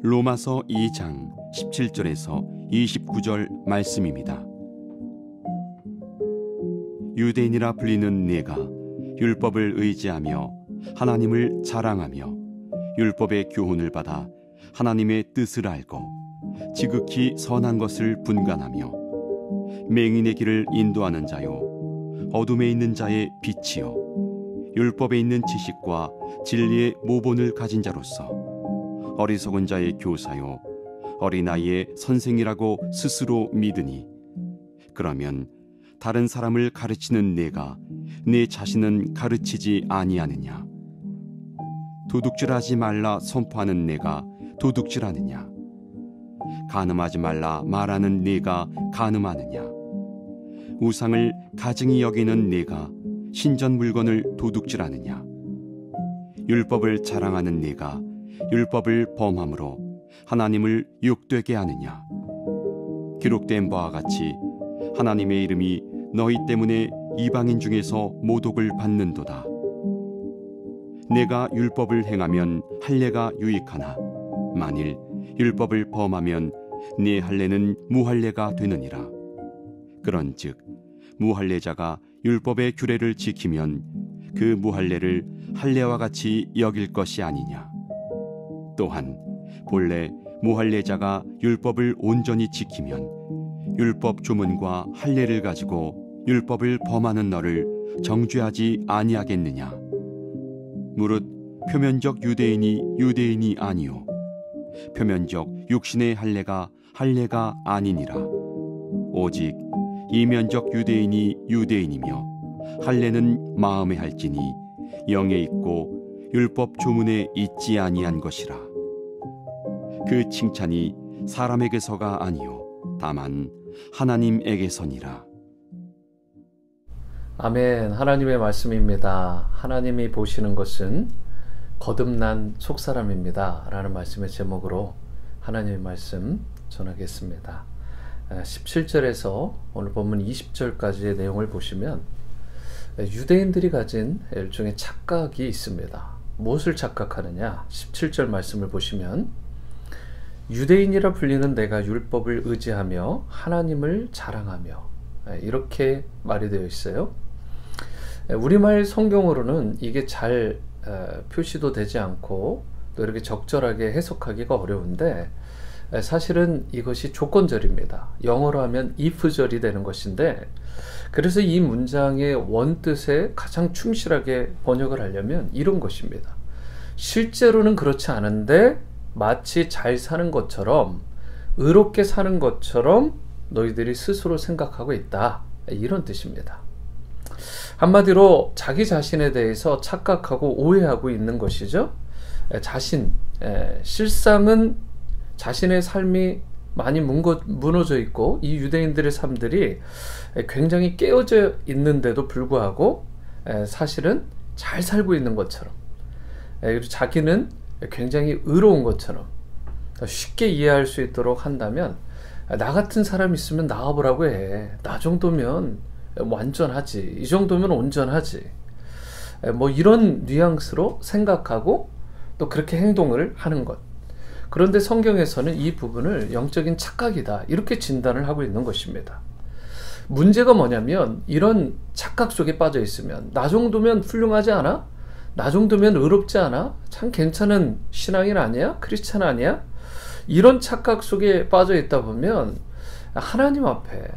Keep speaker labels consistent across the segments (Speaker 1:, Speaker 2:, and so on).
Speaker 1: 로마서 2장 17절에서 29절 말씀입니다. 유대인이라 불리는 내가 율법을 의지하며 하나님을 자랑하며 율법의 교훈을 받아 하나님의 뜻을 알고 지극히 선한 것을 분간하며 맹인의 길을 인도하는 자요 어둠에 있는 자의 빛이요 율법에 있는 지식과 진리의 모본을 가진 자로서 어리석은 자의 교사요 어린아이의 선생이라고 스스로 믿으니 그러면 다른 사람을 가르치는 내가 내 자신은 가르치지 아니하느냐? 도둑질하지 말라 선포하는 내가 도둑질하느냐? 간음하지 말라 말하는 내가 간음하느냐? 우상을 가증히 여기는 내가 신전 물건을 도둑질하느냐? 율법을 자랑하는 내가 율법을 범함으로 하나님을 욕되게 하느냐? 기록된 바와 같이 하나님의 이름이 너희 때문에 이방인 중에서 모독을 받는도다. 내가 율법을 행하면 할례가 유익하나 만일 율법을 범하면 네 할례는 무할례가 되느니라. 그런즉 무할례자가 율법의 규례를 지키면 그 무할례를 할례와 같이 여길 것이 아니냐. 또한 본래 무할례자가 율법을 온전히 지키면 율법 조문과 할례를 가지고 율법을 범하는 너를 정죄하지 아니하겠느냐. 무릇 표면적 유대인이 아니요 표면적 육신의 할례가 아니니라. 오직 이면적 유대인이 유대인이며 할례는 마음에 할지니 영에 있고 율법 조문에 있지 아니한 것이라. 그 칭찬이 사람에게서가 아니요 다만 하나님에게서니라.
Speaker 2: 아멘. 하나님의 말씀입니다. 하나님이 보시는 것은 거듭난 속사람입니다 라는 말씀의 제목으로 하나님의 말씀 전하겠습니다. 17절에서 오늘 본문 20절까지의 내용을 보시면 유대인들이 가진 일종의 착각이 있습니다. 무엇을 착각하느냐? 17절 말씀을 보시면 유대인이라 불리는 내가 율법을 의지하며 하나님을 자랑하며, 이렇게 말이 되어 있어요. 우리말 성경으로는 이게 잘 표시도 되지 않고 또 이렇게 적절하게 해석하기가 어려운데 사실은 이것이 조건절입니다. 영어로 하면 if절이 되는 것인데, 그래서 이 문장의 원뜻에 가장 충실하게 번역을 하려면 이런 것입니다. 실제로는 그렇지 않은데 마치 잘 사는 것처럼, 의롭게 사는 것처럼 너희들이 스스로 생각하고 있다, 이런 뜻입니다. 한마디로 자기 자신에 대해서 착각하고 오해하고 있는 것이죠. 실상은 자신의 삶이 많이 무너져 있고 이 유대인들의 삶들이 굉장히 깨어져 있는데도 불구하고 사실은 잘 살고 있는 것처럼, 그리고 자기는 굉장히 의로운 것처럼 쉽게 이해할 수 있도록 한다면, 나 같은 사람 있으면 나와보라고 해. 나 정도면 완전하지. 이 정도면 온전하지. 뭐 이런 뉘앙스로 생각하고 또 그렇게 행동을 하는 것. 그런데 성경에서는 이 부분을 영적인 착각이다, 이렇게 진단을 하고 있는 것입니다. 문제가 뭐냐면 이런 착각 속에 빠져 있으면, 나 정도면 훌륭하지 않아? 나 정도면 의롭지 않아? 참 괜찮은 신앙인 아니야? 크리스찬 아니야? 이런 착각 속에 빠져 있다 보면 하나님 앞에,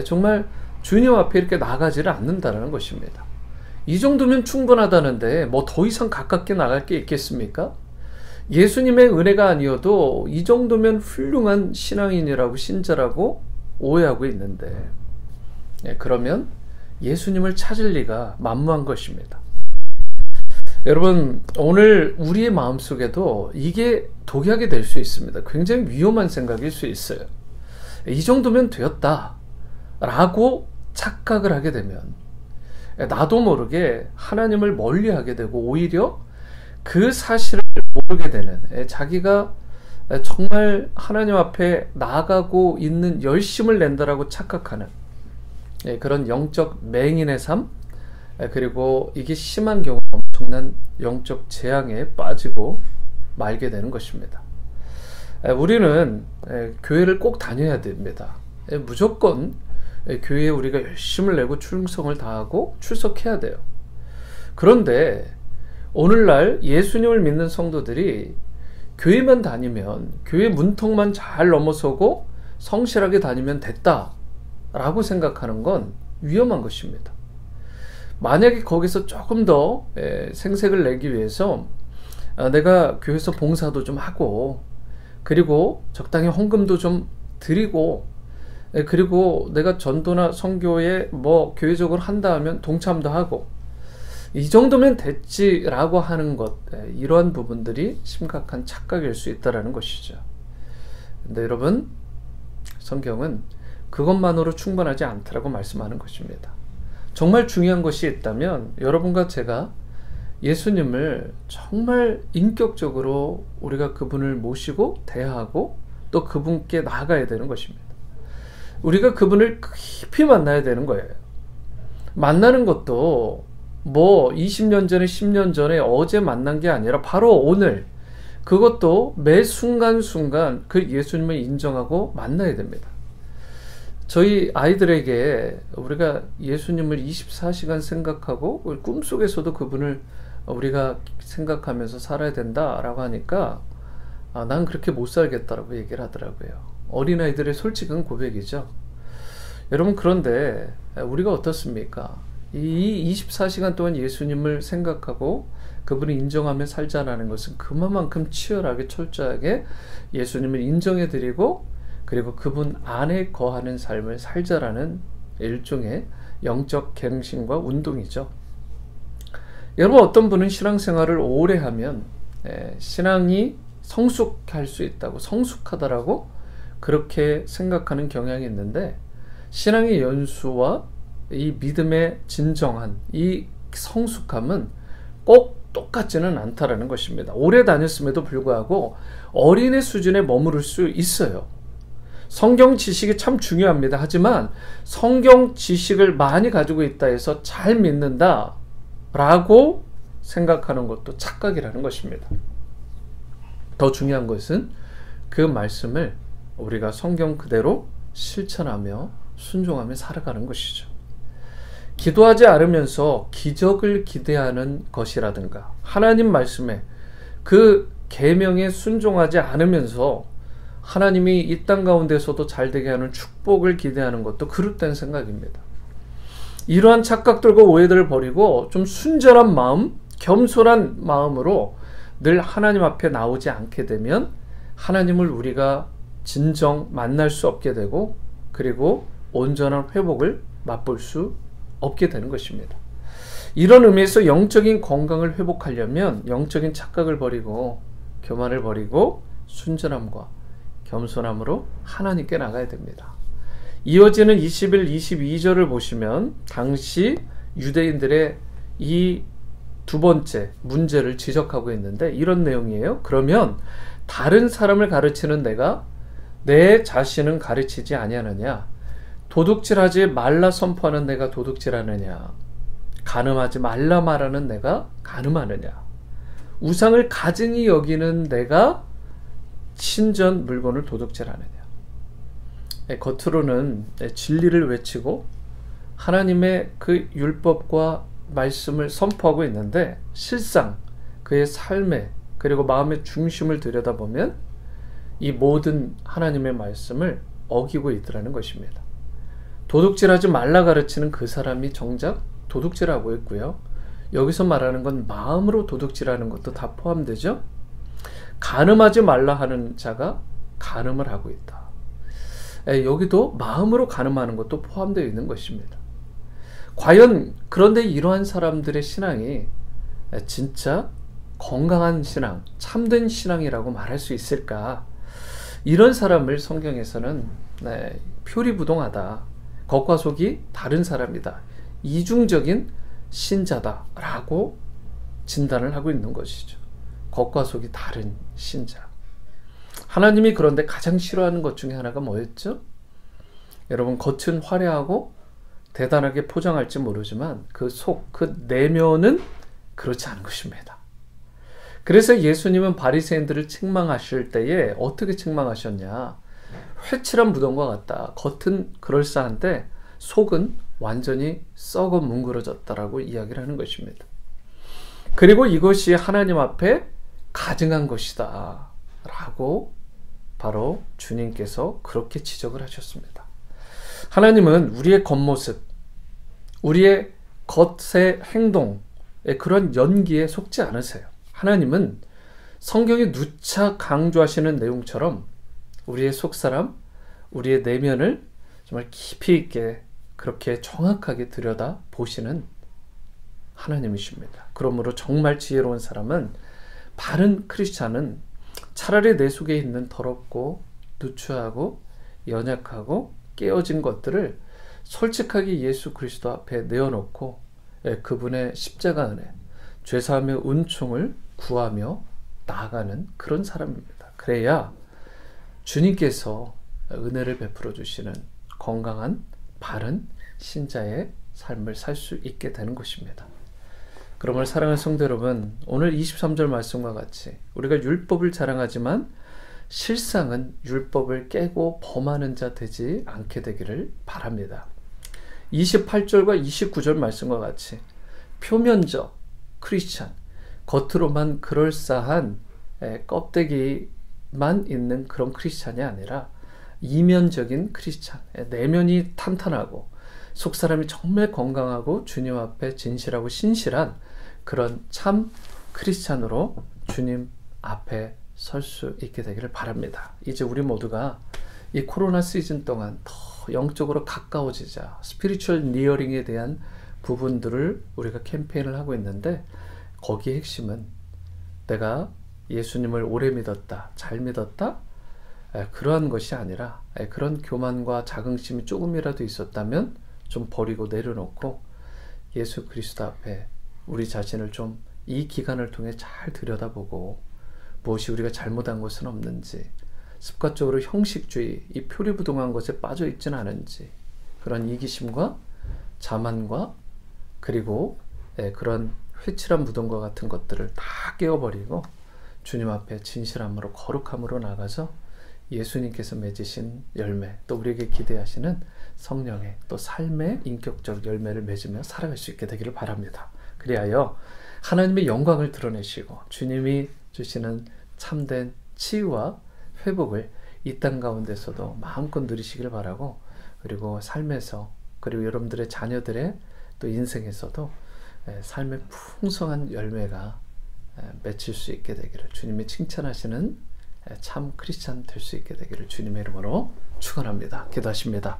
Speaker 2: 정말 주님 앞에 이렇게 나가지를 않는다는 것입니다. 이 정도면 충분하다는데 뭐 더 이상 가깝게 나갈 게 있겠습니까? 예수님의 은혜가 아니어도 이 정도면 훌륭한 신앙인이라고, 신자라고 오해하고 있는데, 그러면 예수님을 찾을 리가 만무한 것입니다. 여러분, 오늘 우리의 마음속에도 이게 독약이 될 수 있습니다. 굉장히 위험한 생각일 수 있어요. 이 정도면 되었다 라고 착각을 하게 되면 나도 모르게 하나님을 멀리하게 되고, 오히려 그 사실을 모르게 되는, 자기가 정말 하나님 앞에 나아가고 있는 열심을 낸다라고 착각하는 그런 영적 맹인의 삶, 그리고 이게 심한 경우 엄청난 영적 재앙에 빠지고 말게 되는 것입니다. 우리는 교회를 꼭 다녀야 됩니다. 무조건 교회에 우리가 열심을 내고 충성을 다하고 출석해야 돼요. 그런데 오늘날 예수님을 믿는 성도들이 교회만 다니면, 교회 문턱만 잘 넘어서고 성실하게 다니면 됐다라고 생각하는 건 위험한 것입니다. 만약에 거기서 조금 더 생색을 내기 위해서 내가 교회에서 봉사도 좀 하고, 그리고 적당히 헌금도 좀 드리고, 그리고 내가 전도나 선교에 뭐 교회적으로 한다 하면 동참도 하고, 이 정도면 됐지라고 하는 것, 이러한 부분들이 심각한 착각일 수 있다는 것이죠. 근데 여러분, 성경은 그것만으로 충분하지 않다라고 말씀하는 것입니다. 정말 중요한 것이 있다면 여러분과 제가 예수님을 정말 인격적으로 우리가 그분을 모시고 대하고 또 그분께 나아가야 되는 것입니다. 우리가 그분을 깊이 만나야 되는 거예요. 만나는 것도 뭐 20년 전에 10년 전에 어제 만난 게 아니라 바로 오늘, 그것도 매 순간순간 그 예수님을 인정하고 만나야 됩니다. 저희 아이들에게 우리가 예수님을 24시간 생각하고 꿈속에서도 그분을 우리가 생각하면서 살아야 된다라고 하니까 난 그렇게 못 살겠다라고 얘기를 하더라고요. 어린아이들의 솔직한 고백이죠. 여러분, 그런데 우리가 어떻습니까? 이 24시간 동안 예수님을 생각하고 그분을 인정하며 살자라는 것은 그만큼 치열하게 철저하게 예수님을 인정해드리고, 그리고 그분 안에 거하는 삶을 살자라는 일종의 영적 갱신과 운동이죠. 여러분, 어떤 분은 신앙생활을 오래 하면 신앙이 성숙할 수 있다고, 성숙하다라고 그렇게 생각하는 경향이 있는데, 신앙의 연수와 이 믿음의 진정한 이 성숙함은 꼭 똑같지는 않다라는 것입니다. 오래 다녔음에도 불구하고 어린애 수준에 머무를 수 있어요. 성경 지식이 참 중요합니다. 하지만 성경 지식을 많이 가지고 있다 해서 잘 믿는다 라고 생각하는 것도 착각이라는 것입니다. 더 중요한 것은 그 말씀을 우리가 성경 그대로 실천하며 순종하며 살아가는 것이죠. 기도하지 않으면서 기적을 기대하는 것이라든가, 하나님 말씀에 그 계명에 순종하지 않으면서 하나님이 이 땅 가운데서도 잘 되게 하는 축복을 기대하는 것도 그릇된 생각입니다. 이러한 착각들과 오해들을 버리고 좀 순전한 마음, 겸손한 마음으로 늘 하나님 앞에 나오지 않게 되면 하나님을 우리가 진정 만날 수 없게 되고, 그리고 온전한 회복을 맛볼 수 없게 되는 것입니다. 이런 의미에서 영적인 건강을 회복하려면 영적인 착각을 버리고 교만을 버리고 순전함과 겸손함으로 하나님께 나가야 됩니다. 이어지는 21, 22절을 보시면 당시 유대인들의 이 두 번째 문제를 지적하고 있는데 이런 내용이에요. 그러면 다른 사람을 가르치는 내가 내 자신은 가르치지 아니하느냐? 도둑질하지 말라 선포하는 내가 도둑질하느냐? 간음하지 말라 말하는 내가 간음하느냐? 우상을 가증히 여기는 내가 신전 물건을 도둑질하느냐? 겉으로는 진리를 외치고 하나님의 그 율법과 말씀을 선포하고 있는데 실상 그의 삶에 그리고 마음의 중심을 들여다보면 이 모든 하나님의 말씀을 어기고 있더라는 것입니다. 도둑질하지 말라 가르치는 그 사람이 정작 도둑질하고 있고요. 여기서 말하는 건 마음으로 도둑질하는 것도 다 포함되죠. 간음하지 말라 하는 자가 간음을 하고 있다. 여기도 마음으로 간음하는 것도 포함되어 있는 것입니다. 과연 그런데 이러한 사람들의 신앙이 진짜 건강한 신앙, 참된 신앙이라고 말할 수 있을까? 이런 사람을 성경에서는 표리부동하다, 겉과 속이 다른 사람이다, 이중적인 신자다라고 진단을 하고 있는 것이죠. 겉과 속이 다른 신자. 하나님이 그런데 가장 싫어하는 것 중에 하나가 뭐였죠? 여러분, 겉은 화려하고 대단하게 포장할지 모르지만 그 속, 그 내면은 그렇지 않은 것입니다. 그래서 예수님은 바리새인들을 책망하실 때에 어떻게 책망하셨냐? 회칠한 무덤과 같다. 겉은 그럴싸한데 속은 완전히 썩어 뭉그러졌다라고 이야기를 하는 것입니다. 그리고 이것이 하나님 앞에 가증한 것이다 라고 바로 주님께서 그렇게 지적을 하셨습니다. 하나님은 우리의 겉모습, 우리의 겉의 행동의 그런 연기에 속지 않으세요. 하나님은 성경이 누차 강조하시는 내용처럼 우리의 속사람, 우리의 내면을 정말 깊이 있게 그렇게 정확하게 들여다 보시는 하나님이십니다. 그러므로 정말 지혜로운 사람은, 바른 크리스찬은 차라리 내 속에 있는 더럽고 누추하고 연약하고 깨어진 것들을 솔직하게 예수 그리스도 앞에 내어놓고 그분의 십자가 은혜, 죄사함의 은총을 구하며 나아가는 그런 사람입니다. 그래야 주님께서 은혜를 베풀어 주시는 건강한 바른 신자의 삶을 살 수 있게 되는 것입니다. 그러므로 사랑하는 성도 여러분, 오늘 23절 말씀과 같이 우리가 율법을 자랑하지만 실상은 율법을 깨고 범하는 자 되지 않게 되기를 바랍니다. 28절과 29절 말씀과 같이 표면적 크리스찬, 겉으로만 그럴싸한 껍데기만 있는 그런 크리스찬이 아니라 이면적인 크리스찬, 내면이 탄탄하고 속사람이 정말 건강하고 주님 앞에 진실하고 신실한 그런 참 크리스찬으로 주님 앞에 설 수 있게 되기를 바랍니다. 이제 우리 모두가 이 코로나 시즌 동안 더 영적으로 가까워지자, 스피리추얼 니어링에 대한 부분들을 우리가 캠페인을 하고 있는데, 거기의 핵심은 내가 예수님을 오래 믿었다, 잘 믿었다, 그러한 것이 아니라 그런 교만과 자긍심이 조금이라도 있었다면 좀 버리고 내려놓고 예수 그리스도 앞에 우리 자신을 좀 이 기간을 통해 잘 들여다보고 무엇이 우리가 잘못한 것은 없는지, 습관적으로 형식주의, 이 표리부동한 것에 빠져 있지는 않은지, 그런 이기심과 자만과 그리고 그런 회칠한 무덤과 같은 것들을 다 깨어버리고 주님 앞에 진실함으로 거룩함으로 나가서 예수님께서 맺으신 열매, 또 우리에게 기대하시는 성령의 또 삶의 인격적 열매를 맺으며 살아갈 수 있게 되기를 바랍니다. 그리하여 하나님의 영광을 드러내시고 주님이 주시는 참된 치유와 회복을 이 땅 가운데서도 마음껏 누리시길 바라고, 그리고 삶에서, 그리고 여러분들의 자녀들의 또 인생에서도 삶의 풍성한 열매가 맺힐 수 있게 되기를, 주님이 칭찬하시는 참 크리스찬 될 수 있게 되기를 주님의 이름으로 축원합니다. 기도하십니다.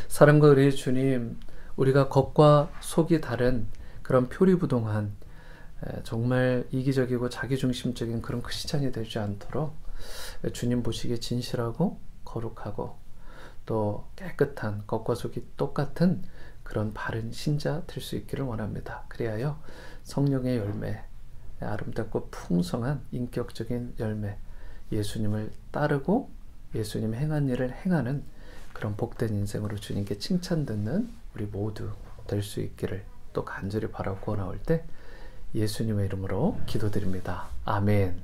Speaker 2: 사랑과 의리의 주님, 우리가 겉과 속이 다른 그런 표리부동한 정말 이기적이고 자기중심적인 그런 크리스찬이 되지 않도록 주님 보시기에 진실하고 거룩하고 또 깨끗한, 겉과 속이 똑같은 그런 바른 신자 될 수 있기를 원합니다. 그리하여 성령의 열매, 아름답고 풍성한 인격적인 열매, 예수님을 따르고 예수님 행한 일을 행하는 그런 복된 인생으로 주님께 칭찬 듣는 우리 모두 될 수 있기를 또 간절히 바라고 나올 때 예수님의 이름으로 기도드립니다. 아멘.